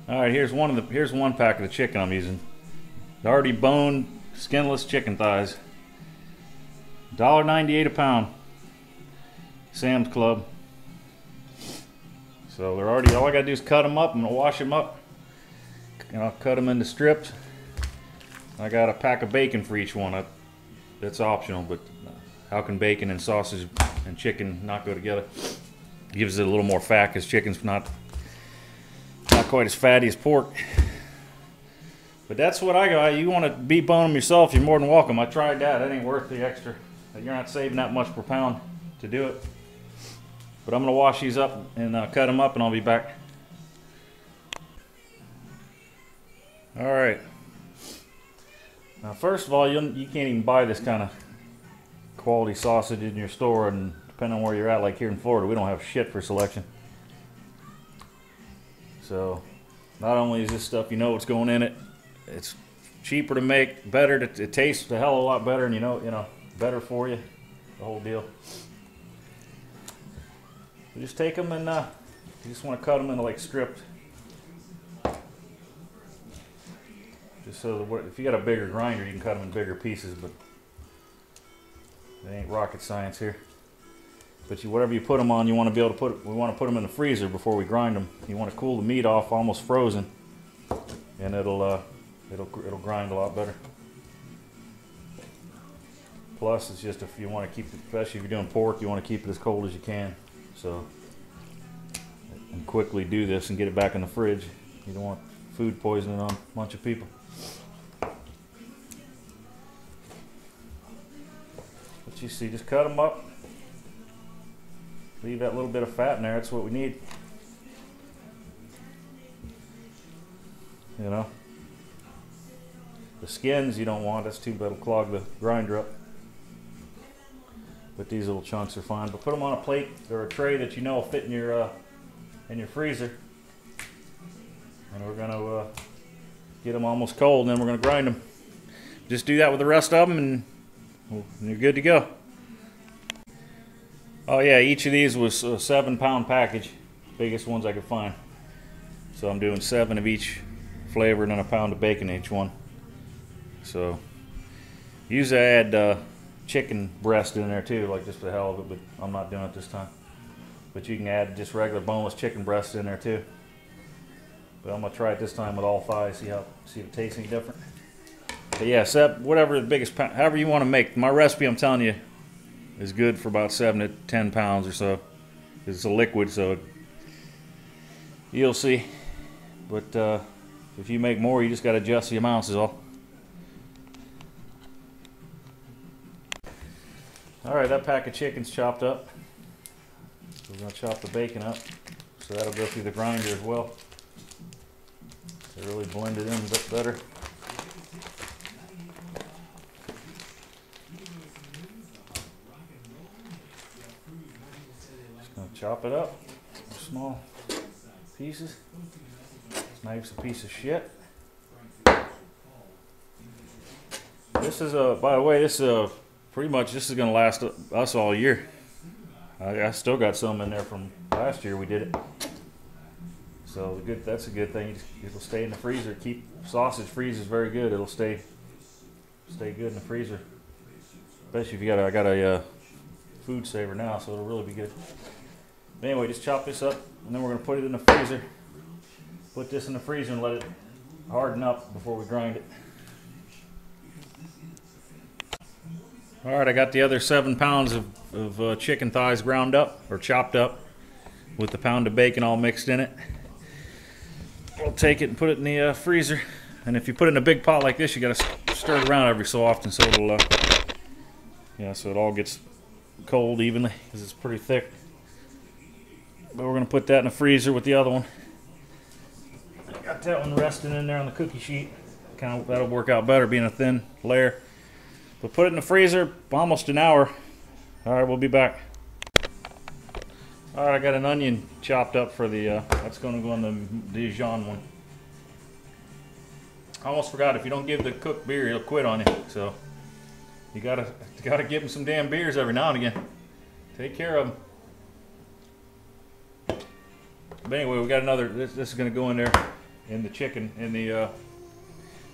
All right, here's one pack of the chicken I'm using. Already boned, skinless chicken thighs. $1.98 a pound. Sam's Club. So they're already, all I gotta do is cut them up. I'm gonna wash them up. And I'll cut them into strips. I got a pack of bacon for each one. That's optional, but how can bacon and sausage and chicken not go together? Gives it a little more fat because chicken's not quite as fatty as pork. But that's what I got. You want to debone them yourself, you're more than welcome. I tried that. That ain't worth the extra. You're not saving that much per pound to do it. But I'm going to wash these up and cut them up, and I'll be back. All right. Now, first of all, you can't even buy this kind of quality sausage in your store, and depending on where you're at, like here in Florida, we don't have shit for selection. So, not only is this stuff, you know what's going in it, it's cheaper to make, better to, it tastes a hell of a lot better, and you know, better for you, the whole deal. You just take them and you just want to cut them into like strips. Just so that if you got a bigger grinder, you can cut them in bigger pieces, but it ain't rocket science here. But whatever you put them on, you want to be able to we want to put them in the freezer before we grind them. You want to cool the meat off almost frozen, and it'll grind a lot better. Plus, it's just if you want to keep it, especially if you're doing pork, you want to keep it as cold as you can. So, and quickly do this and get it back in the fridge. You don't want food poisoning on a bunch of people. But you see, just cut them up. Leave that little bit of fat in there. That's what we need. You know, the skins you don't want. That's too bad. It'll clog the grinder up. But these little chunks are fine. But put them on a plate or a tray that you know will fit in your freezer. And we're gonna get them almost cold, and then we're gonna grind them. Just do that with the rest of them, and you're good to go. Oh yeah, each of these was a 7-pound package, biggest ones I could find. So I'm doing 7 of each flavor and then a pound of bacon each one. So usually I add chicken breast in there too, like just for the hell of it, but I'm not doing it this time. But you can add just regular boneless chicken breast in there too. But I'm gonna try it this time with all thighs, see if it tastes any different. But yeah, whatever the biggest pound, however you want to make. My recipe, I'm telling you, is good for about 7 to 10 pounds or so. It's a liquid, so you'll see. But if you make more, you just got to adjust the amounts is all. All right, that pack of chicken's chopped up. So we're going to chop the bacon up. So that'll go through the grinder as well. To really blend it in a bit better. Just going to chop it up in small pieces. This knife's a piece of shit. This is by the way, this pretty much this is going to last us all year. I still got some in there from last year we did it. So that's a good thing. It'll stay in the freezer. Sausage freezes very good. It'll stay good in the freezer. Especially if I got a food saver now, so it'll really be good. But anyway, just chop this up, and then we're gonna put it in the freezer. Put this in the freezer and let it harden up before we grind it. All right, I got the other 7 pounds of chicken thighs ground up or chopped up with the pound of bacon all mixed in it. We'll take it and put it in the freezer. And if you put it in a big pot like this, you got to stir it around every so often so it'll, so it all gets cold evenly because it's pretty thick. But we're going to put that in the freezer with the other one. I got that one resting in there on the cookie sheet. That'll work out better being a thin layer. But put it in the freezer almost an hour. All right, we'll be back. All right, I got an onion chopped up for the, that's going to go in the Dijon one. I almost forgot, if you don't give the cook beer, he'll quit on you. So you gotta give him some damn beers every now and again. Take care of him. But anyway, we got another, this is going to go in there. in the chicken, in the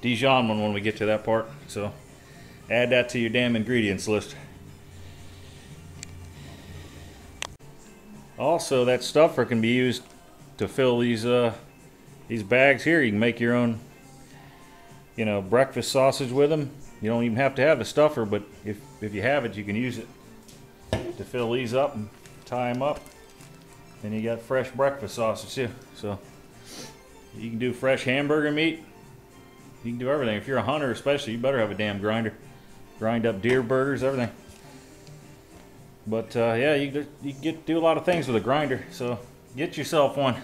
Dijon one when we get to that part. So add that to your damn ingredients list. Also, that stuffer can be used to fill these bags here. You can make your own, you know, breakfast sausage with them. You don't even have to have the stuffer, but if you have it, you can use it to fill these up and tie them up. And you got fresh breakfast sausage too. So you can do fresh hamburger meat. You can do everything. If you're a hunter especially, you better have a damn grinder. Grind up deer burgers, everything. But yeah, you can do a lot of things with a grinder. So get yourself one.